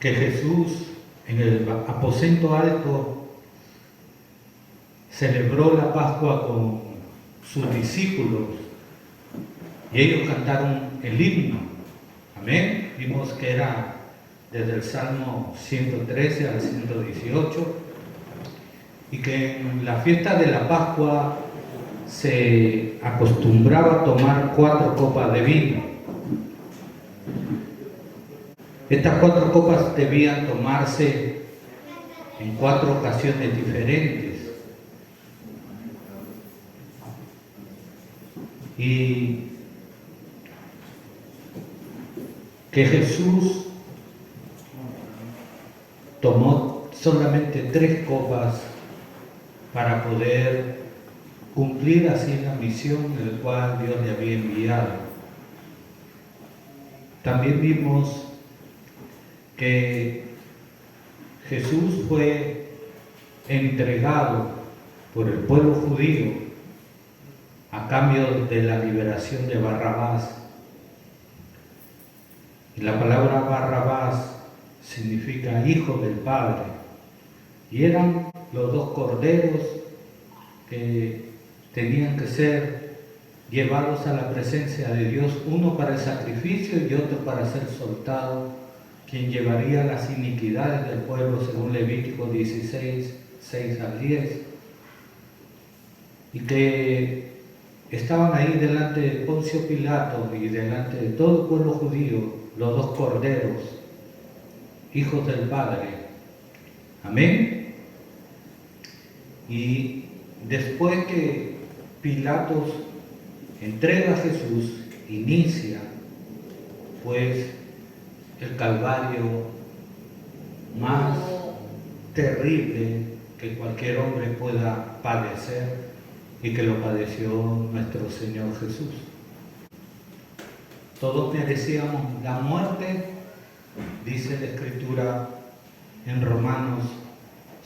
que Jesús en el aposento alto celebró la Pascua con sus discípulos y ellos cantaron el himno. Amén. Vimos que era desde el Salmo 113 al 118 y que en la fiesta de la Pascua se acostumbraba a tomar 4 copas de vino. Estas 4 copas debían tomarse en 4 ocasiones diferentes. Y que Jesús tomó solamente 3 copas para poder cumplir así la misión en la cual Dios le había enviado. También vimos que Jesús fue entregado por el pueblo judío a cambio de la liberación de Barrabás. Y la palabra Barrabás significa hijo del Padre. Y eran los 2 corderos que tenían que ser llevados a la presencia de Dios, uno para el sacrificio y otro para ser soltado, quien llevaría las iniquidades del pueblo según Levítico 16, 6 al 10. Y que estaban ahí delante de Poncio Pilato y delante de todo el pueblo judío, los 2 corderos, hijos del Padre. Amén. Y después que Pilatos entrega a Jesús, inicia pues el calvario más terrible que cualquier hombre pueda padecer y que lo padeció nuestro Señor Jesús. Todos merecíamos la muerte, dice la Escritura en Romanos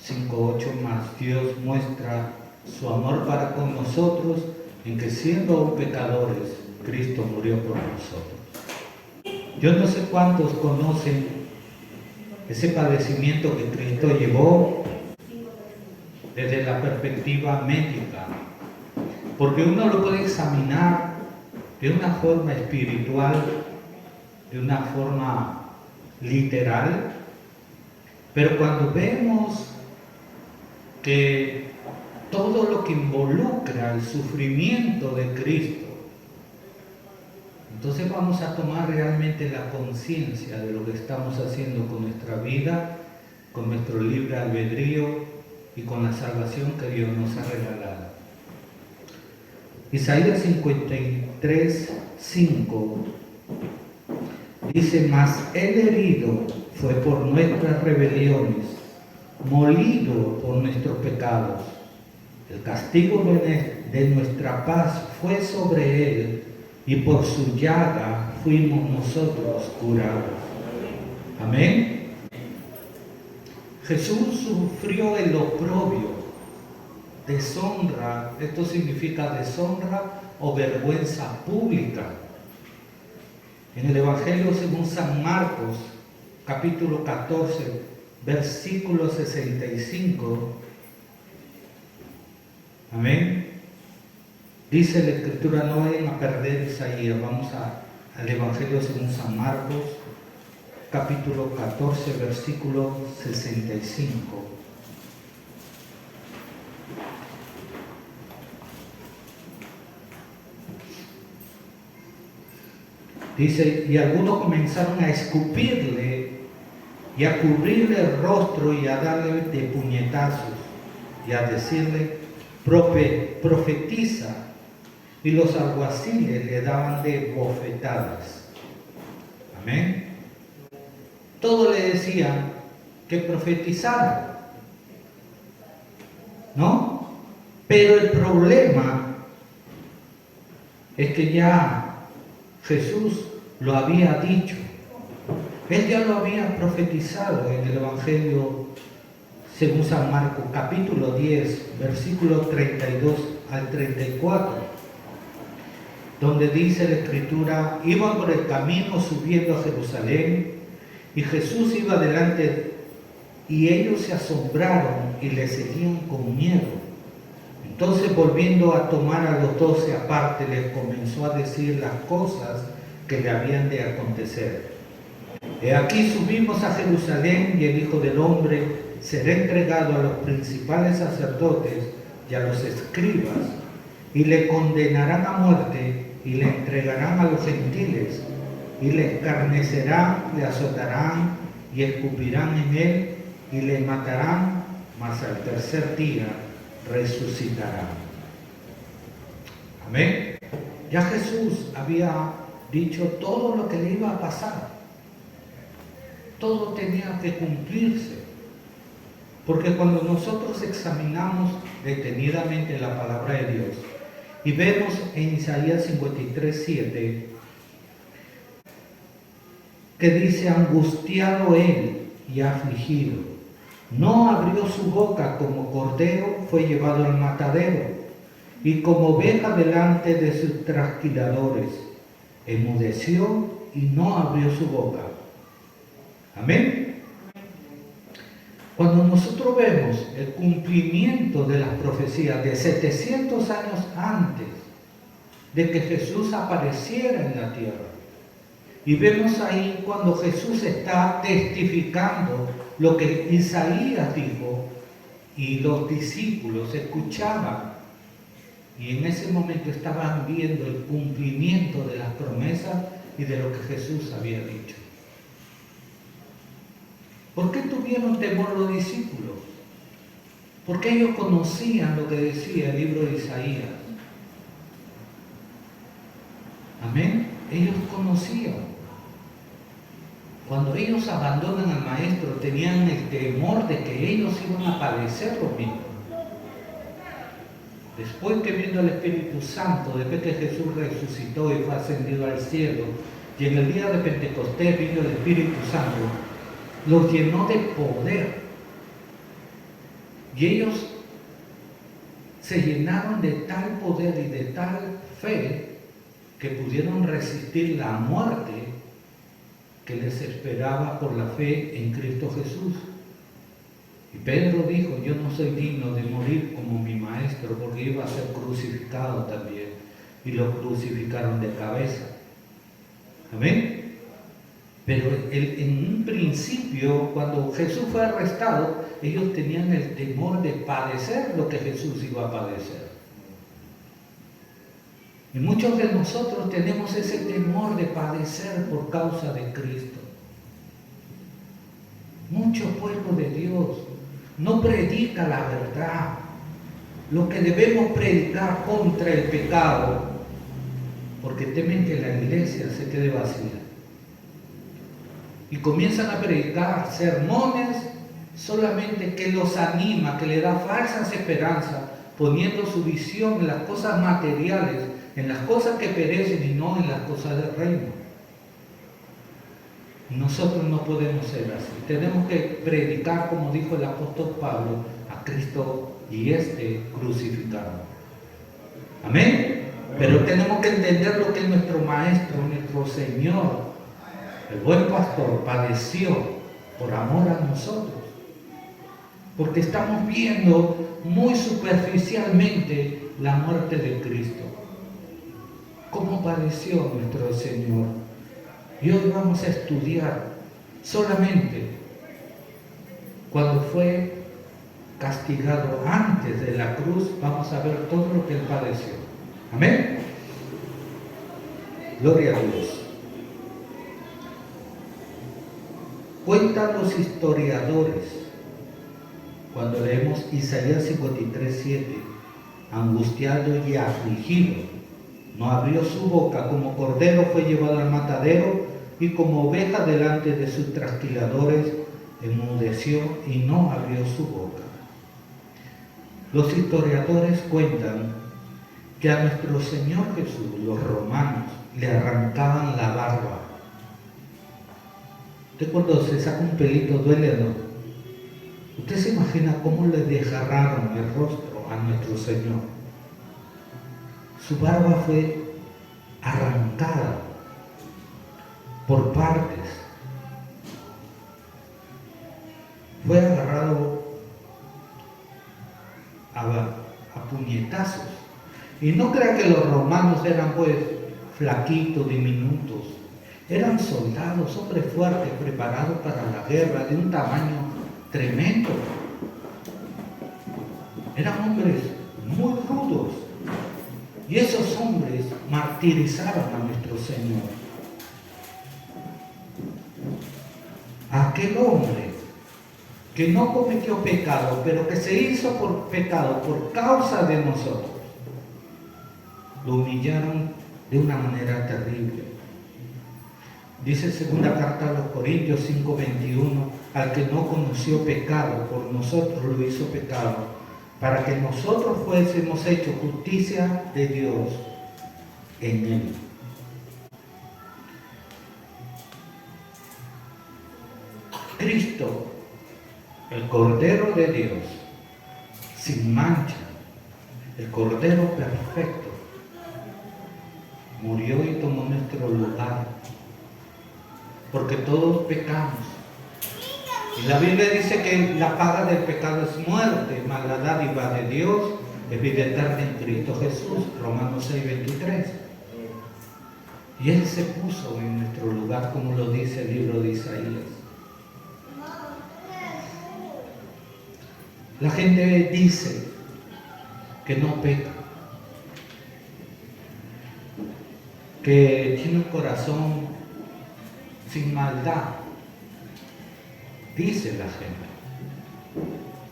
5:8, más Dios muestra su amor para con nosotros en que siendo aún pecadores, Cristo murió por nosotros. Yo no sé cuántos conocen ese padecimiento que Cristo llevó desde la perspectiva médica, porque uno lo puede examinar de una forma espiritual, de una forma literal, pero cuando vemos que todo lo que involucra el sufrimiento de Cristo, entonces vamos a tomar realmente la conciencia de lo que estamos haciendo con nuestra vida, con nuestro libre albedrío y con la salvación que Dios nos ha regalado. Isaías 53:5 dice: mas el herido fue por nuestras rebeliones, molido por nuestros pecados. El castigo de nuestra paz fue sobre él, y por su llaga fuimos nosotros curados. Amén. Jesús sufrió el oprobio, deshonra, esto significa deshonra o vergüenza pública. En el Evangelio según San Marcos, capítulo 14, versículo 65, amén, dice la Escritura, no vayan a perder Isaías. Vamos al Evangelio según San Marcos, capítulo 14, versículo 65. Dice: y algunos comenzaron a escupirle y a cubrirle el rostro y a darle de puñetazos y a decirle: profetiza. Y los alguaciles le daban de bofetadas. Amén. Todos le decían que profetizara, ¿no? Pero el problema es que ya Jesús lo había dicho. Él ya lo había profetizado en el Evangelio según San Marcos, capítulo 10, versículos 32 al 34, donde dice la Escritura: iban por el camino subiendo a Jerusalén, Y Jesús iba delante y ellos se asombraron y le seguían con miedo. Entonces, volviendo a tomar a los 12 aparte, les comenzó a decir las cosas que le habían de acontecer. He aquí subimos a Jerusalén y el Hijo del Hombre será entregado a los principales sacerdotes y a los escribas, y le condenarán a muerte y le entregarán a los gentiles, y le escarnecerán, le azotarán y escupirán en él y le matarán, mas al tercer día resucitará. Amén. Ya Jesús había dicho todo lo que le iba a pasar. Todo tenía que cumplirse. Porque cuando nosotros examinamos detenidamente la palabra de Dios y vemos en Isaías 53:7 que dice: angustiado él y afligido, no abrió su boca, como cordero fue llevado al matadero, y como oveja delante de sus trasquiladores, enmudeció y no abrió su boca. Amén. Cuando nosotros vemos el cumplimiento de las profecías de 700 años antes de que Jesús apareciera en la tierra, y vemos ahí cuando Jesús está testificando lo que Isaías dijo y los discípulos escuchaban, y en ese momento estaban viendo el cumplimiento de las promesas y de lo que Jesús había dicho. ¿Por qué tuvieron temor los discípulos? Porque ellos conocían lo que decía el libro de Isaías. Amén. Ellos conocían. Cuando ellos abandonan al Maestro, tenían el temor de que ellos iban a padecer lo mismo. Después que vino el Espíritu Santo, después que Jesús resucitó y fue ascendido al cielo, y en el día de Pentecostés vino el Espíritu Santo, los llenó de poder. Y ellos se llenaron de tal poder y de tal fe que pudieron resistir la muerte que les esperaba por la fe en Cristo Jesús. Y Pedro dijo: yo no soy digno de morir como mi maestro, porque iba a ser crucificado también. Y lo crucificaron de cabeza. Amén. Pero en un principio, cuando Jesús fue arrestado, ellos tenían el temor de padecer lo que Jesús iba a padecer. Y muchos de nosotros tenemos ese temor de padecer por causa de Cristo. Mucho pueblo de Dios no predica la verdad, lo que debemos predicar contra el pecado, porque temen que la iglesia se quede vacía. Y comienzan a predicar sermones solamente que los anima, que le da falsas esperanzas, poniendo su visión en las cosas materiales, en las cosas que perecen y no en las cosas del reino. Nosotros no podemos ser así. Tenemos que predicar, como dijo el apóstol Pablo, a Cristo y crucificado. Amén. Pero tenemos que entender lo que nuestro Maestro, nuestro Señor, el buen pastor, padeció por amor a nosotros. Porque estamos viendo muy superficialmente la muerte de Cristo. ¿Cómo padeció nuestro Señor? Y hoy vamos a estudiar solamente cuando fue castigado antes de la cruz. Vamos a ver todo lo que Él padeció. Amén. Gloria a Dios. Cuentan los historiadores, cuando leemos Isaías 53:7, angustiado y afligido, no abrió su boca, como cordero fue llevado al matadero, y como oveja delante de sus trasquiladores, enmudeció y no abrió su boca. Los historiadores cuentan que a nuestro Señor Jesús, los romanos, le arrancaban la barba. Usted cuando se saca un pelito duele, ¿no? Usted se imagina cómo le desgarraron el rostro a nuestro Señor. Su barba fue arrancada por partes. fue agarrado a puñetazos. Y no crea que los romanos eran pues flaquitos, diminutos. Eran soldados, hombres fuertes, preparados para la guerra, de un tamaño tremendo. Eran hombres muy rudos. Y esos hombres martirizaron a nuestro Señor. Aquel hombre que no cometió pecado, pero que se hizo por pecado por causa de nosotros, lo humillaron de una manera terrible. Dice segunda carta a los Corintios 5:21, al que no conoció pecado, por nosotros lo hizo pecado, para que nosotros fuésemos hechos justicia de Dios en él. Cristo, el Cordero de Dios, sin mancha, el Cordero perfecto, murió y tomó nuestro lugar, porque todos pecamos. Y la Biblia dice que la paga del pecado es muerte, mas la dádiva de Dios es vida eterna en Cristo Jesús, Romanos 6:23. Y Él se puso en nuestro lugar, como lo dice el libro de Isaías. La gente dice que no peca, que tiene un corazón sin maldad, dice la gente.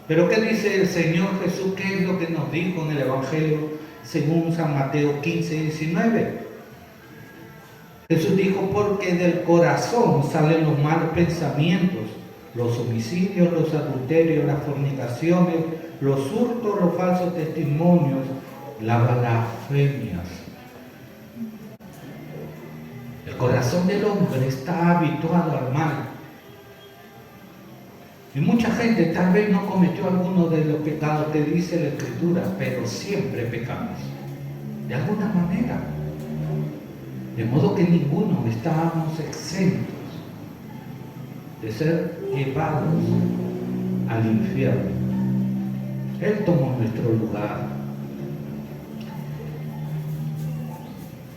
Pero ¿qué dice el Señor Jesús? ¿Qué es lo que nos dijo en el Evangelio según San Mateo 15:19? Jesús dijo, porque del corazón salen los malos pensamientos, los homicidios, los adulterios, las fornicaciones, los hurtos, los falsos testimonios, las blasfemias. El corazón del hombre está habituado al mal. Y mucha gente tal vez no cometió alguno de los pecados que dice la Escritura, pero siempre pecamos, de alguna manera. De modo que ninguno estábamos exentos de ser llevados al infierno. Él tomó nuestro lugar.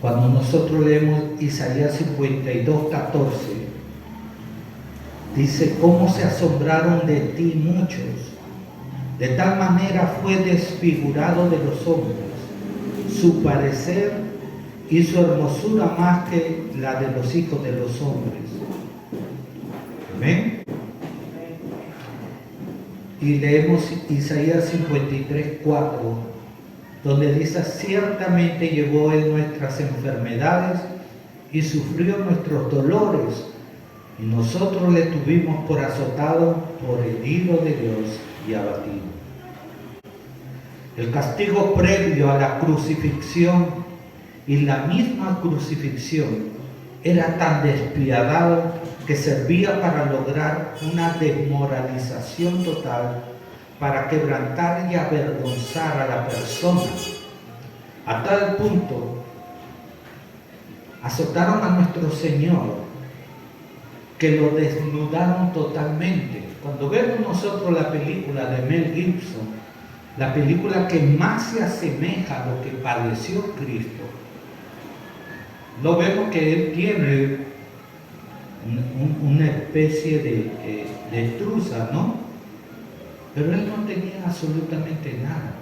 Cuando nosotros leemos Isaías 52:14, dice, ¿cómo se asombraron de ti muchos? De tal manera fue desfigurado de los hombres, su parecer y su hermosura más que la de los hijos de los hombres. ¿Ven? Y leemos Isaías 53:4, donde dice, ciertamente llevó él nuestras enfermedades y sufrió nuestros dolores, y nosotros le tuvimos por azotado, por herido de Dios y abatido. El castigo previo a la crucifixión y la misma crucifixión era tan despiadado que servía para lograr una desmoralización total, para quebrantar y avergonzar a la persona. A tal punto azotaron a nuestro Señor que lo desnudaron totalmente. Cuando vemos nosotros la película de Mel Gibson, la película que más se asemeja a lo que padeció Cristo, lo vemos que Él tiene una especie de truza, ¿no? Pero Él no tenía absolutamente nada.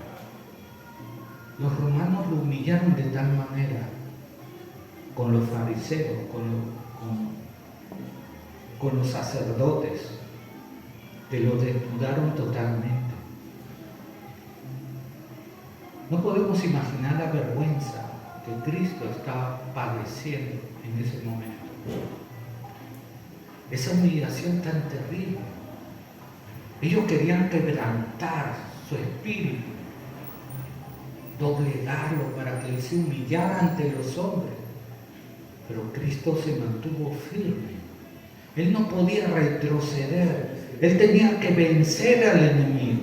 Los romanos lo humillaron de tal manera, con los fariseos, con los sacerdotes, que lo desnudaron totalmente. No podemos imaginar la vergüenza que Cristo estaba padeciendo en ese momento. Esa humillación tan terrible. Ellos querían quebrantar su espíritu, doblegarlo para que Él se humillara ante los hombres. Pero Cristo se mantuvo firme. Él no podía retroceder. Él tenía que vencer al enemigo.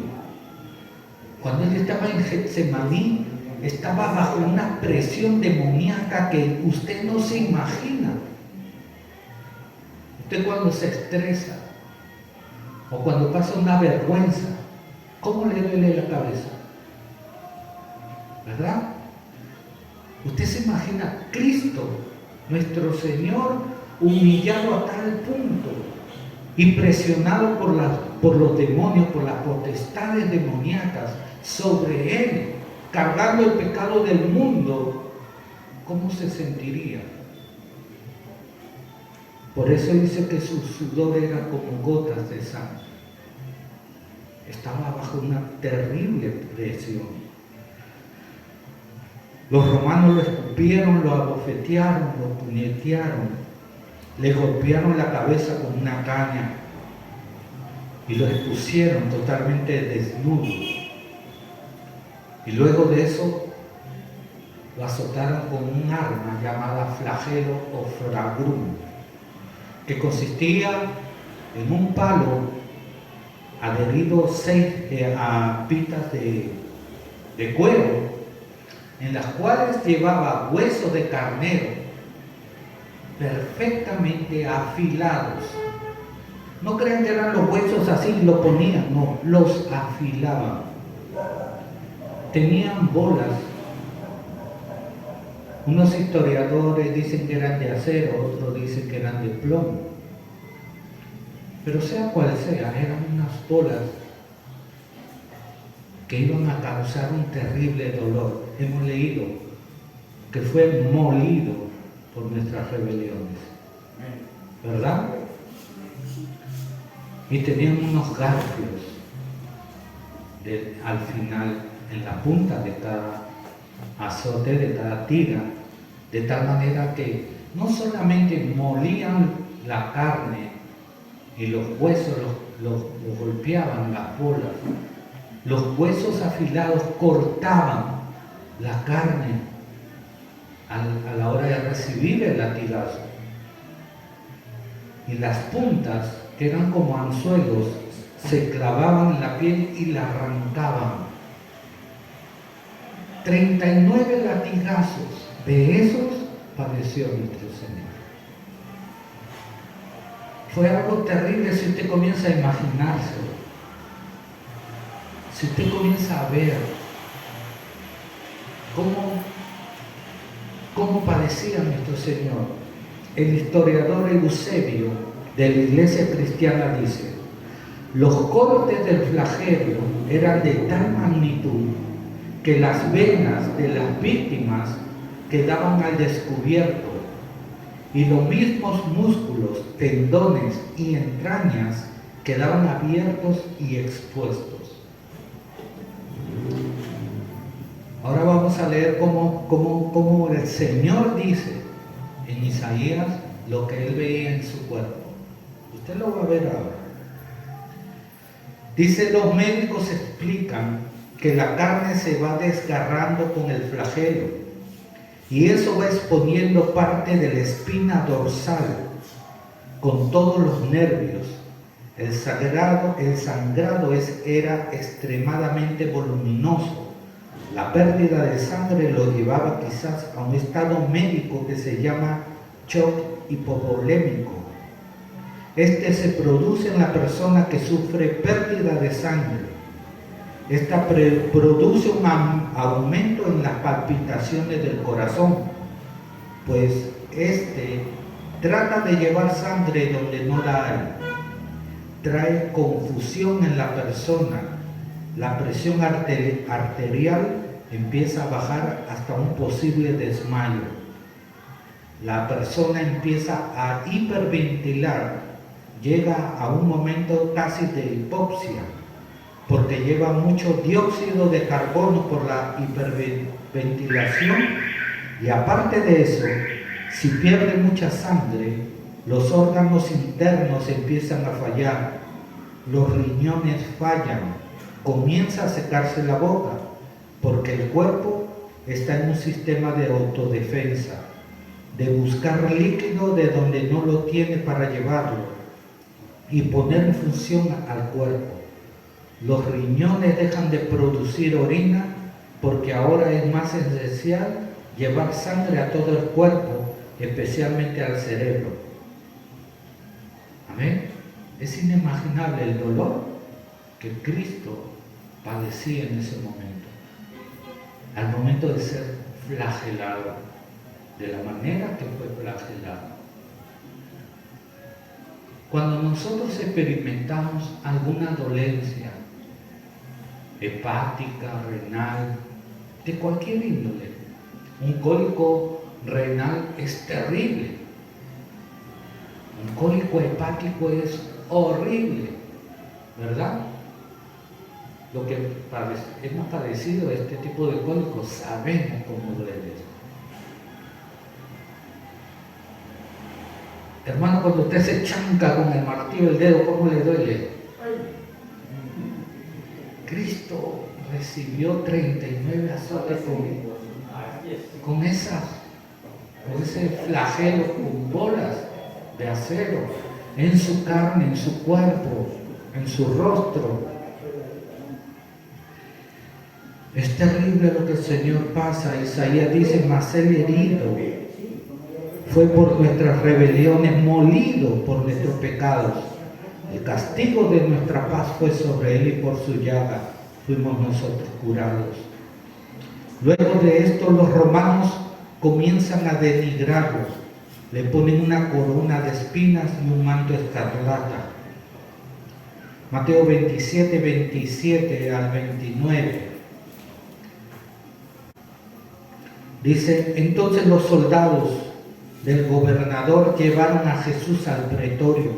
Cuando Él estaba en Getsemaní, estaba bajo una presión demoníaca que usted no se imagina. Usted cuando se estresa, o cuando pasa una vergüenza, ¿cómo le duele la cabeza? ¿Verdad? Usted se imagina Cristo, nuestro Señor, humillado a tal punto y presionado por los demonios, por las potestades demoníacas sobre Él, cargando el pecado del mundo. ¿Cómo se sentiría? Por eso dice que su sudor era como gotas de sangre. Estaba bajo una terrible presión. Los romanos lo escupieron, lo abofetearon, lo puñetearon, le golpearon la cabeza con una caña y lo expusieron totalmente desnudo. Y luego de eso lo azotaron con un arma llamada flagelo o fragrum, que consistía en un palo adherido a pitas de cuero, en las cuales llevaba huesos de carnero perfectamente afilados. No crean que eran los huesos así, lo ponían, no, los afilaban. Tenían bolas. Unos historiadores dicen que eran de acero, otros dicen que eran de plomo. Pero sea cual sea, eran unas bolas que iban a causar un terrible dolor. Hemos leído que fue molido por nuestras rebeliones, ¿verdad? Y tenían unos garfios al final, en la punta de cada azote, de cada tira, de tal manera que no solamente molían la carne y los huesos los golpeaban, las bolas, los huesos afilados cortaban la carne a la hora de recibir el latigazo. Y las puntas, que eran como anzuelos, se clavaban en la piel y la arrancaban. 39 latigazos de esos padeció nuestro Señor. Fue algo terrible si usted comienza a imaginárselo. Si usted comienza a ver cómo padecía nuestro Señor. El historiador Eusebio de la Iglesia Cristiana dice: los cortes del flagelo eran de tal magnitud que las venas de las víctimas quedaban al descubierto y los mismos músculos, tendones y entrañas quedaban abiertos y expuestos. Ahora vamos a leer cómo el Señor dice en Isaías lo que Él veía en su cuerpo. Usted lo va a ver ahora. Dice: los médicos explican que la carne se va desgarrando con el flagelo y eso va exponiendo parte de la espina dorsal con todos los nervios. El sangrado era extremadamente voluminoso. La pérdida de sangre lo llevaba quizás a un estado médico que se llama shock hipovolémico. Este se produce en la persona que sufre pérdida de sangre. Esta produce un aumento en las palpitaciones del corazón, pues este trata de llevar sangre donde no la hay. Trae confusión en la persona. La presión arterial empieza a bajar hasta un posible desmayo. La persona empieza a hiperventilar, llega a un momento casi de hipoxia, porque lleva mucho dióxido de carbono por la hiperventilación, y aparte de eso, si pierde mucha sangre, los órganos internos empiezan a fallar, los riñones fallan, comienza a secarse la boca, porque el cuerpo está en un sistema de autodefensa, de buscar líquido de donde no lo tiene para llevarlo y poner en función al cuerpo. Los riñones dejan de producir orina porque ahora es más esencial llevar sangre a todo el cuerpo, especialmente al cerebro. Amén. Es inimaginable el dolor que Cristo padecía en ese momento, al momento de ser flagelado, de la manera que fue flagelado. Cuando nosotros experimentamos alguna dolencia hepática, renal, de cualquier índole, un cólico renal es terrible, un cólico hepático es horrible, ¿verdad? Lo que hemos padecido este tipo de cólicos sabemos cómo duele. Hermano, cuando usted se chanca con el martillo del dedo, ¿cómo le duele? Cristo recibió 39 azotes con ese flagelo, con bolas de acero en su carne, en su cuerpo, en su rostro. Es terrible lo que el Señor pasa. Isaías dice: mas él herido fue por nuestras rebeliones, molido por nuestros pecados. El castigo de nuestra paz fue sobre él y por su llaga fuimos nosotros curados. Luego de esto los romanos comienzan a denigrarlos. Le ponen una corona de espinas y un manto escarlata. Mateo 27, 27 al 29. Dice: entonces los soldados del gobernador llevaron a Jesús al pretorio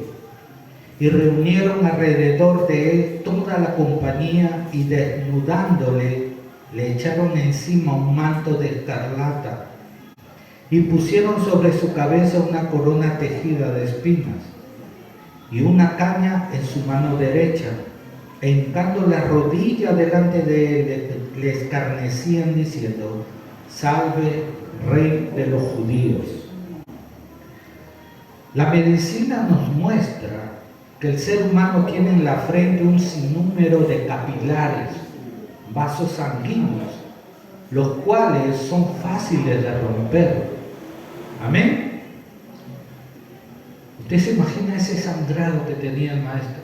y reunieron alrededor de él toda la compañía y desnudándole le echaron encima un manto de escarlata y pusieron sobre su cabeza una corona tejida de espinas y una caña en su mano derecha, e hincando la rodilla delante de él le escarnecían diciendo: salve, Rey de los judíos. La medicina nos muestra que el ser humano tiene en la frente un sinnúmero de capilares, vasos sanguíneos, los cuales son fáciles de romper. Amén. ¿Usted se imagina ese sangrado que tenía el Maestro,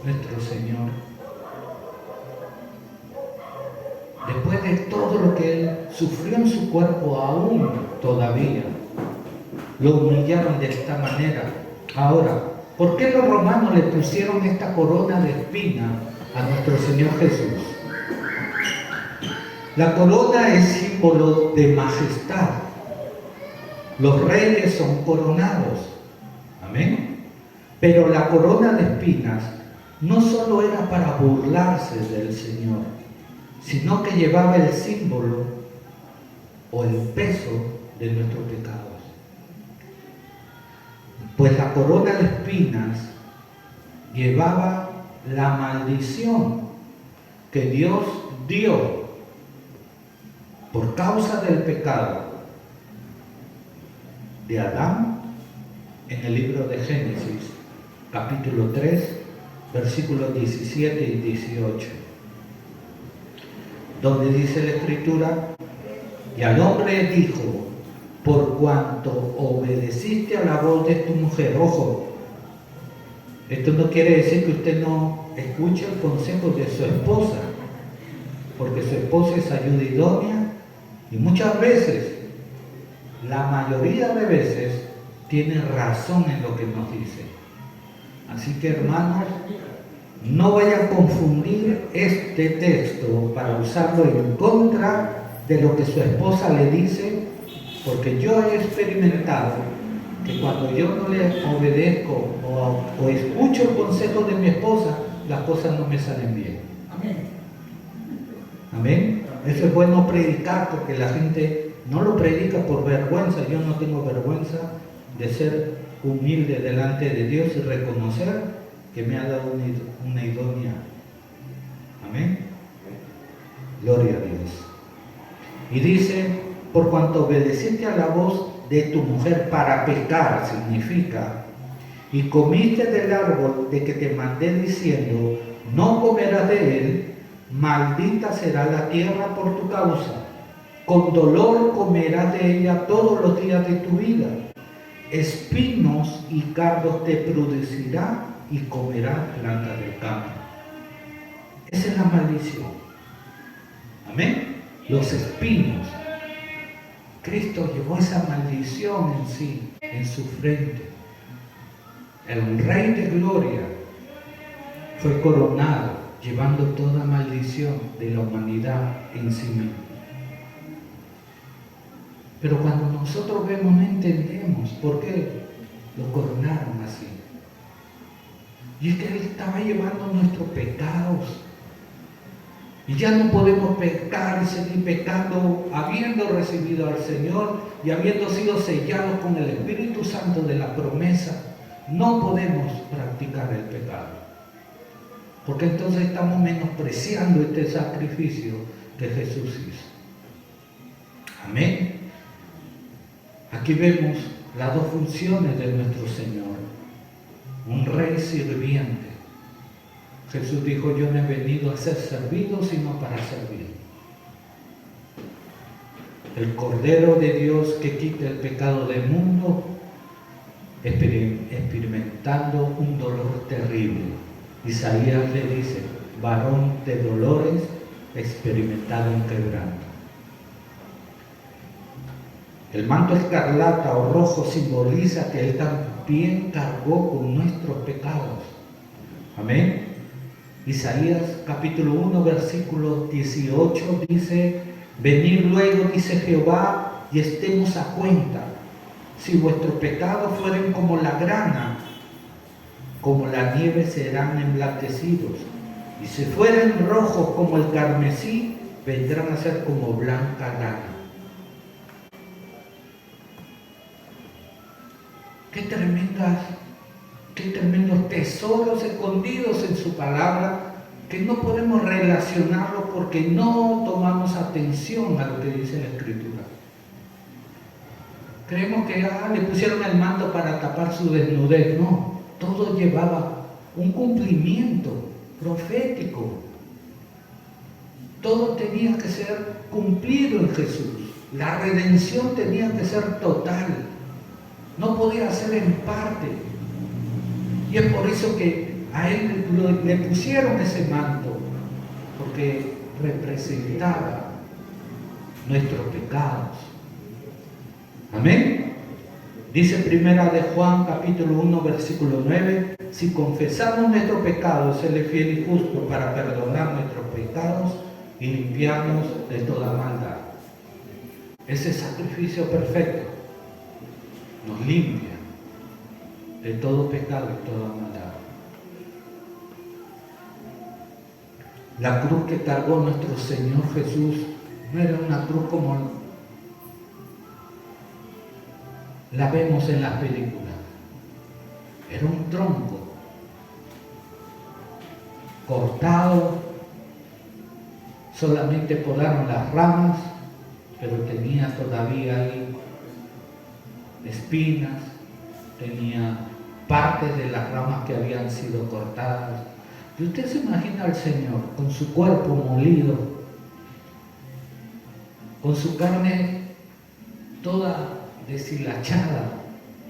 nuestro Señor? Después de todo lo que él sufrió en su cuerpo, aún todavía lo humillaron de esta manera. Ahora, ¿por qué los romanos le pusieron esta corona de espina a nuestro Señor Jesús? La corona es símbolo de majestad. Los reyes son coronados. Amén. Pero la corona de espinas no solo era para burlarse del Señor, sino que llevaba el símbolo o el peso de nuestros pecados. Pues la corona de espinas llevaba la maldición que Dios dio por causa del pecado de Adán en el libro de Génesis, capítulo 3, versículos 17 y 18. Donde dice la Escritura: y al hombre dijo: por cuanto obedeciste a la voz de tu mujer. Ojo, esto no quiere decir que usted no escuche el consejo de su esposa, porque su esposa es ayuda idónea y muchas veces, la mayoría de veces, tiene razón en lo que nos dice. Así que, hermanos, no vayan a confundir este texto para usarlo en contra de lo que su esposa le dice, porque yo he experimentado que cuando yo no le obedezco o escucho el consejo de mi esposa, las cosas no me salen bien. Amén. Amén. Eso es bueno predicar, porque la gente no lo predica por vergüenza. Yo no tengo vergüenza de ser humilde delante de Dios y reconocer que me ha dado una idónea. Amén. Gloria a Dios. Y dice: por cuanto obedeciste a la voz de tu mujer para pecar, significa, y comiste del árbol de que te mandé diciendo: no comerás de él, maldita será la tierra por tu causa, con dolor comerás de ella todos los días de tu vida. espinos y cardos te producirá y comerás plantas del campo. Esa es la maldición. Amén. Los espinos. Cristo llevó esa maldición en sí, en su frente. El Rey de Gloria fue coronado, llevando toda maldición de la humanidad en sí mismo. Pero cuando nosotros vemos, no entendemos por qué lo coronaron así. Y es que Él estaba llevando nuestros pecados. Y ya no podemos pecar y seguir pecando, habiendo recibido al Señor y habiendo sido sellados con el Espíritu Santo de la promesa. No podemos practicar el pecado, porque entonces estamos menospreciando este sacrificio que Jesús hizo. Amén. Aquí vemos las dos funciones de nuestro Señor. Un rey sirviente. Jesús dijo: yo no he venido a ser servido, sino para servir. El Cordero de Dios que quita el pecado del mundo, experimentando un dolor terrible. Isaías le dice: varón de dolores, experimentado en quebranto. El manto escarlata o rojo simboliza que Él también cargó con nuestros pecados. Amén. Isaías capítulo 1 versículo 18 dice: venid luego, dice Jehová, y estemos a cuenta. Si vuestros pecados fueren como la grana, como la nieve serán emblanquecidos. Y si fueren rojos como el carmesí, vendrán a ser como blanca lana. Qué tremendos tesoros escondidos en su palabra, que no podemos relacionarlo porque no tomamos atención a lo que dice la Escritura. Creemos que le pusieron el manto para tapar su desnudez. No, todo llevaba un cumplimiento profético. Todo tenía que ser cumplido en Jesús. La redención tenía que ser total. No podía ser en parte. Y es por eso que a Él le pusieron ese manto, porque representaba nuestros pecados. Amén. Dice primera de Juan capítulo 1 versículo 9: si confesamos nuestros pecados, Él es fiel y justo para perdonar nuestros pecados y limpiarnos de toda maldad. Ese sacrificio perfecto nos limpia de todo pecado y toda maldad. La cruz que cargó nuestro Señor Jesús no era una cruz como la vemos en las películas. Era un tronco cortado, solamente podaron las ramas, pero tenía todavía ahí espinas, tenía partes de las ramas que habían sido cortadas. Y usted se imagina al Señor con su cuerpo molido, con su carne toda deshilachada,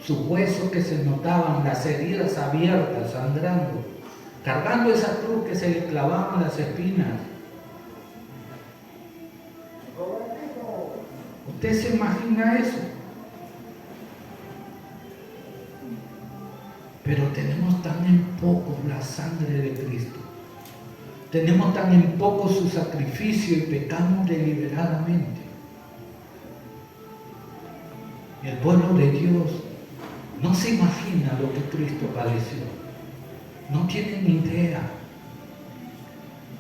sus huesos que se notaban, las heridas abiertas, sangrando, cargando esa cruz que se le clavaban las espinas. ¿Usted se imagina eso? Pero tenemos tan en poco la sangre de Cristo. Tenemos tan en poco su sacrificio y pecamos deliberadamente. Y el pueblo de Dios no se imagina lo que Cristo padeció. No tiene ni idea.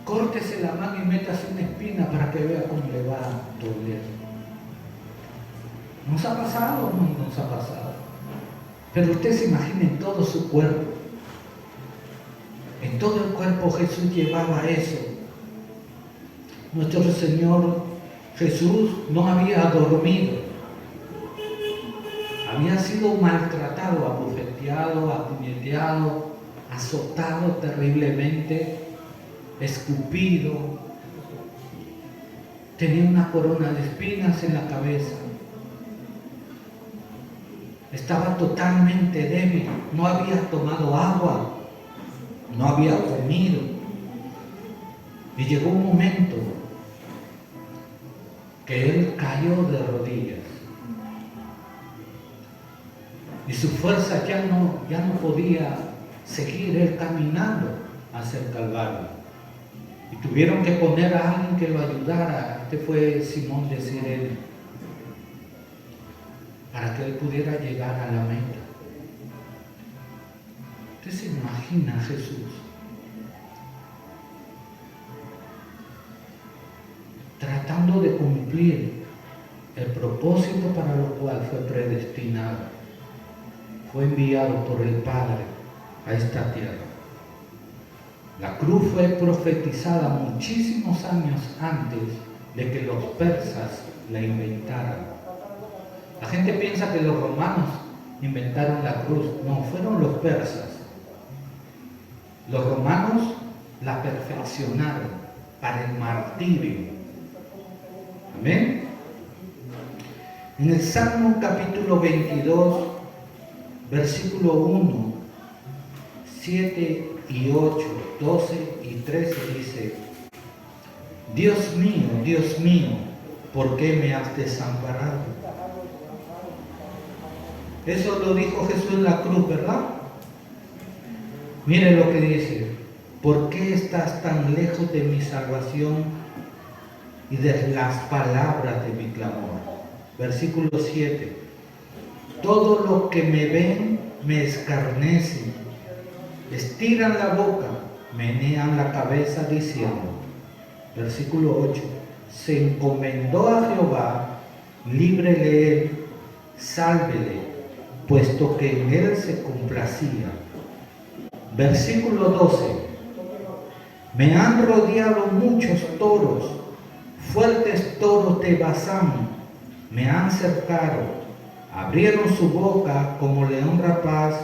Córtese la mano y métase una espina para que vea cómo le va a doler. ¿Nos ha pasado o no nos ha pasado? Pero usted se imagina en todo su cuerpo. En todo el cuerpo Jesús llevaba eso. Nuestro Señor Jesús no había dormido. Había sido maltratado, abofeteado, apuñeteado, azotado terriblemente, escupido. Tenía una corona de espinas en la cabeza. estaba totalmente débil, no había tomado agua, no había comido. Y llegó un momento que él cayó de rodillas. Y su fuerza ya no podía seguir él caminando hacia el Calvario. Y tuvieron que poner a alguien que lo ayudara. Este fue Simón de Cirene, para que él pudiera llegar a la meta. ¿Usted se imagina a Jesús tratando de cumplir el propósito para lo cual fue predestinado? Fue enviado por el Padre a esta tierra. La cruz fue profetizada muchísimos años antes de que los persas la inventaran. La gente piensa que los romanos inventaron la cruz. No, fueron los persas. Los romanos la perfeccionaron para el martirio. Amén. En el Salmo capítulo 22, versículo 1, 7 y 8, 12 y 13 dice: Dios mío, ¿por qué me has desamparado? Eso lo dijo Jesús en la cruz, ¿verdad? Mire lo que dice: ¿por qué estás tan lejos de mi salvación y de las palabras de mi clamor? Versículo 7: todos los que me ven me escarnecen, estiran la boca, menean la cabeza diciendo. Versículo 8: se encomendó a Jehová, líbrele él, sálvele, puesto que en él se complacía. Versículo 12: me han rodeado muchos toros, fuertes toros de Basán, me han cercado, abrieron su boca como león rapaz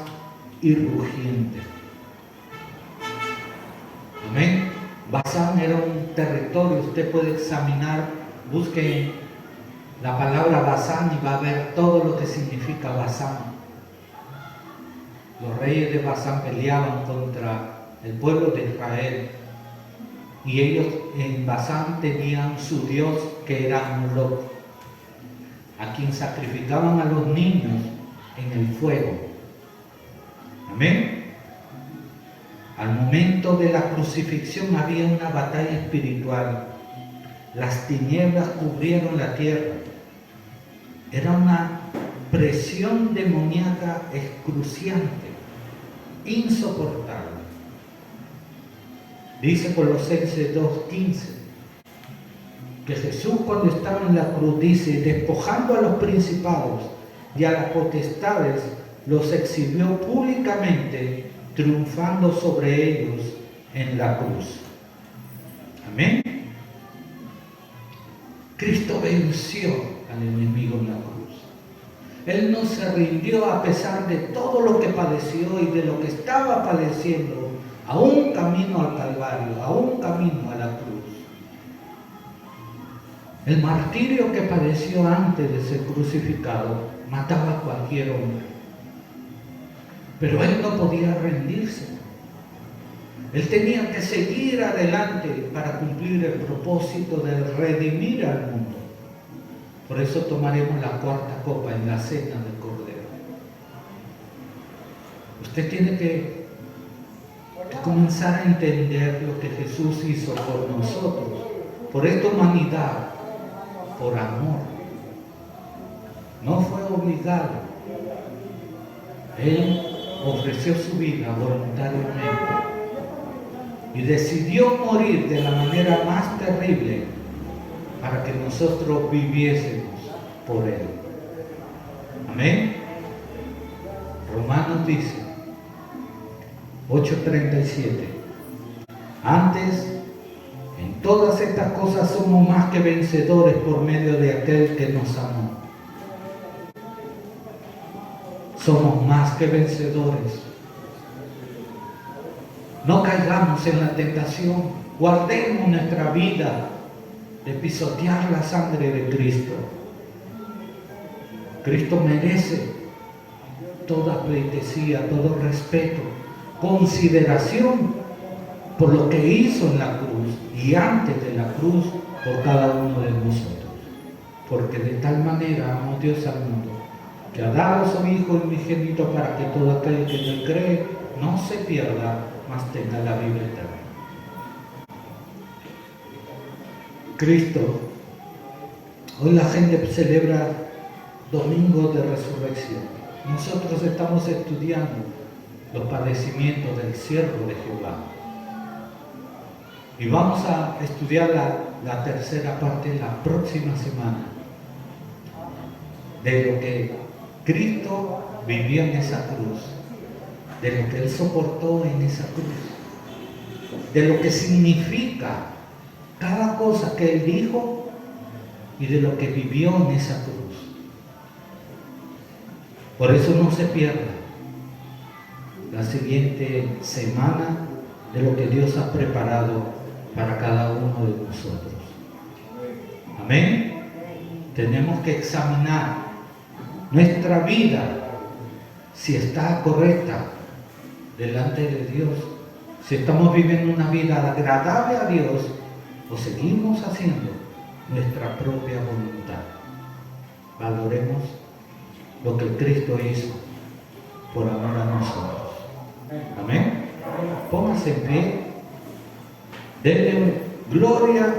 y rugiente. Amén. Basán era un territorio. Usted puede examinar, busque la palabra Basán y va a ver todo lo que significa Basán. Los reyes de Basán peleaban contra el pueblo de Israel, y ellos en Basán tenían su dios, que era Moloc, a quien sacrificaban a los niños en el fuego. Amén. Al momento de la crucifixión había una batalla espiritual. Las tinieblas cubrieron la tierra. Era una presión demoníaca excruciante, insoportable. Dice Colosenses 2:15 que Jesús, cuando estaba en la cruz, dice: despojando a los principados y a las potestades, los exhibió públicamente, triunfando sobre ellos en la cruz. Amén. Cristo venció al enemigo en la cruz. Él no se rindió a pesar de todo lo que padeció y de lo que estaba padeciendo, a un camino al Calvario, a un camino a la cruz. El martirio que padeció antes de ser crucificado mataba a cualquier hombre. Pero él no podía rendirse. Él tenía que seguir adelante para cumplir el propósito de redimir al mundo. Por eso tomaremos la cuarta copa en la cena del Cordero. Usted tiene que comenzar a entender lo que Jesús hizo por nosotros, por esta humanidad, por amor. No fue obligado. Él ofreció su vida voluntariamente y decidió morir de la manera más terrible para que nosotros viviésemos por Él. Amén. Romanos dice 8:37: antes, en todas estas cosas somos más que vencedores por medio de aquel que nos amó. Somos más que vencedores. No caigamos en la tentación. Guardemos nuestra vida de pisotear la sangre de Cristo. Cristo merece toda pleitesía, todo respeto, consideración por lo que hizo en la cruz y antes de la cruz por cada uno de nosotros. Porque de tal manera amó Dios al mundo, que ha dado a su Hijo unigénito para que todo aquel que en él cree no se pierda, mas tenga la vida eterna. Cristo, hoy la gente celebra Domingo de Resurrección. Nosotros estamos estudiando los padecimientos del siervo de Jehová. Y vamos a estudiar la tercera parte la próxima semana de lo que Cristo vivió en esa cruz, de lo que Él soportó en esa cruz, de lo que significa cada cosa que Él dijo y de lo que vivió en esa cruz. Por eso no se pierda la siguiente semana de lo que Dios ha preparado para cada uno de nosotros. Amén. Tenemos que examinar nuestra vida si está correcta delante de Dios, si estamos viviendo una vida agradable a Dios o seguimos haciendo nuestra propia voluntad. Valoremos lo que Cristo hizo por amor a nosotros. Amén. Póngase en pie. Denle gloria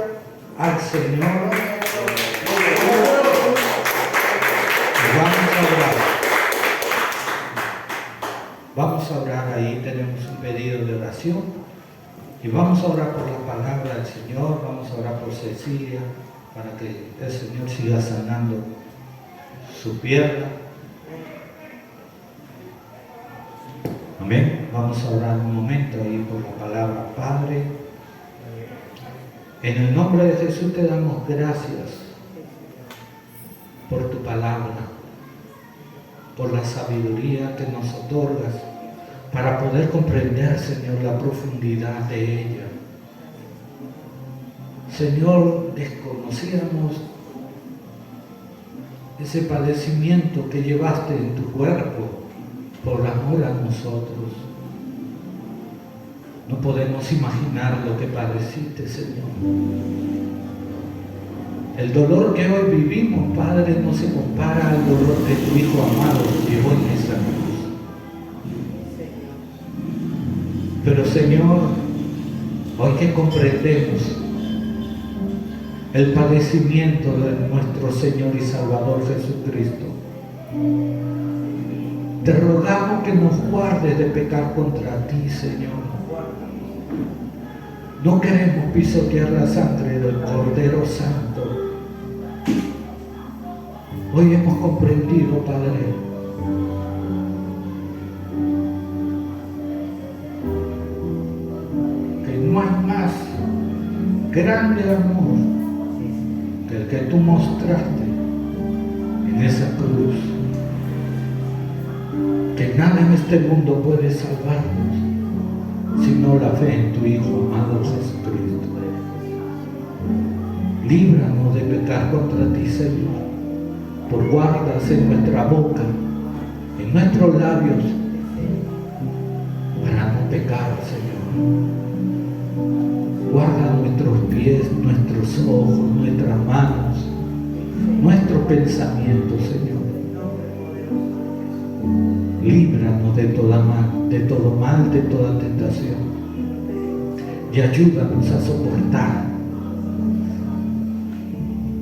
al Señor. Y vamos a orar. Vamos a orar. Ahí tenemos un pedido de oración. Y vamos a orar por la palabra del Señor. Vamos a orar por Cecilia para que el Señor siga sanando su pierna. Amén. Vamos a orar un momento ahí por la palabra. Padre, en el nombre de Jesús te damos gracias por tu palabra, por la sabiduría que nos otorgas para poder comprender, Señor, la profundidad de ella. Señor, desconocíamos ese padecimiento que llevaste en tu cuerpo por amor a nosotros. No podemos imaginar lo que padeciste, Señor. El dolor que hoy vivimos, Padre, no se compara al dolor de tu Hijo amado que llevó en esa cruz. Pero, Señor, hoy que comprendemos el padecimiento de nuestro Señor y Salvador Jesucristo, te rogamos que nos guardes de pecar contra ti, Señor. No queremos pisotear la sangre del Cordero Santo. Hoy hemos comprendido, Padre, que no hay más grande amor que el que tú mostraste en esa cruz. Que nada en este mundo puede salvarnos sino la fe en tu Hijo amado Jesucristo. Líbranos de pecar contra ti, Señor, por guardas en nuestra boca, en nuestros labios, para no pecar, Señor. Guarda nuestros pies, nuestros ojos, nuestras manos, nuestros pensamientos, Señor. Líbranos de todo mal, de toda tentación. Y ayúdanos a soportar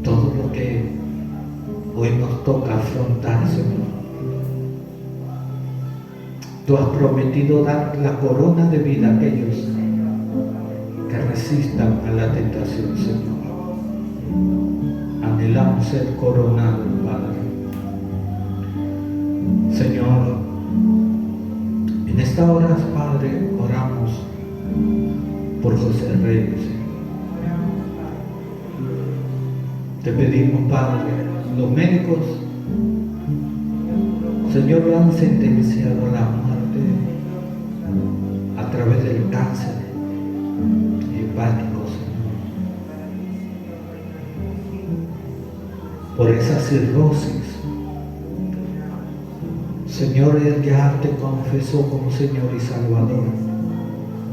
todo lo que hoy nos toca afrontar, Señor. Tú has prometido dar la corona de vida a aquellos que resistan a la tentación, Señor. Anhelamos ser coronados, Padre. Señor, en esta hora, Padre, oramos por José Reyes. Te pedimos, Padre, los médicos, Señor, lo han sentenciado a la muerte a través del cáncer hepático, Señor. Por esa cirrosis, Señor, él ya te confesó como Señor y Salvador.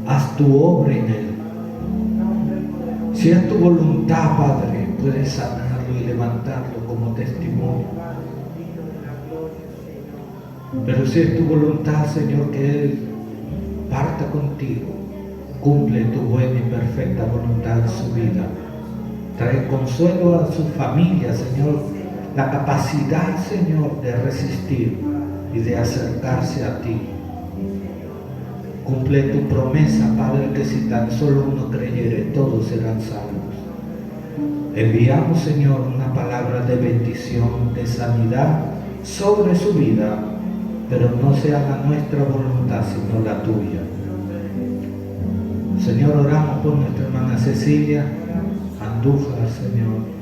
Haz tu obra en él. Si es tu voluntad, Padre, puedes sanarlo y levantarlo como testimonio. Pero si es tu voluntad, Señor, que él parta contigo, cumple tu buena y perfecta voluntad en su vida. Trae consuelo a su familia, Señor, la capacidad, Señor, de resistir y de acercarse a ti. Cumple tu promesa, Padre, que si tan solo uno creyere, todos serán salvos. Enviamos, Señor, una palabra de bendición, de sanidad sobre su vida, pero no se haga nuestra voluntad, sino la tuya. Señor, oramos por nuestra hermana Cecilia Andújar, Señor.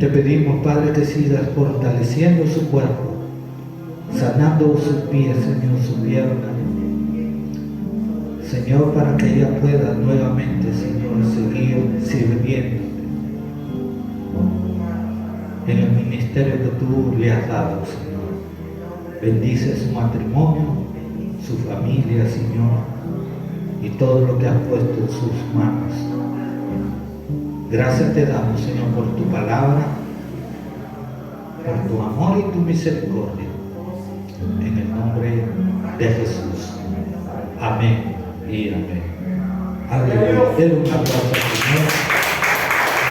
Te pedimos, Padre, que sigas fortaleciendo su cuerpo, sanando sus pies, Señor, su pierna. Señor, para que ella pueda nuevamente, Señor, seguir sirviendo en el ministerio que tú le has dado, Señor. Bendice su matrimonio, su familia, Señor, y todo lo que has puesto en sus manos. Gracias te damos, Señor, por tu palabra, por tu amor y tu misericordia. En el nombre de Jesús. Amén y amén. Aleluya. Denle un aplauso al Señor.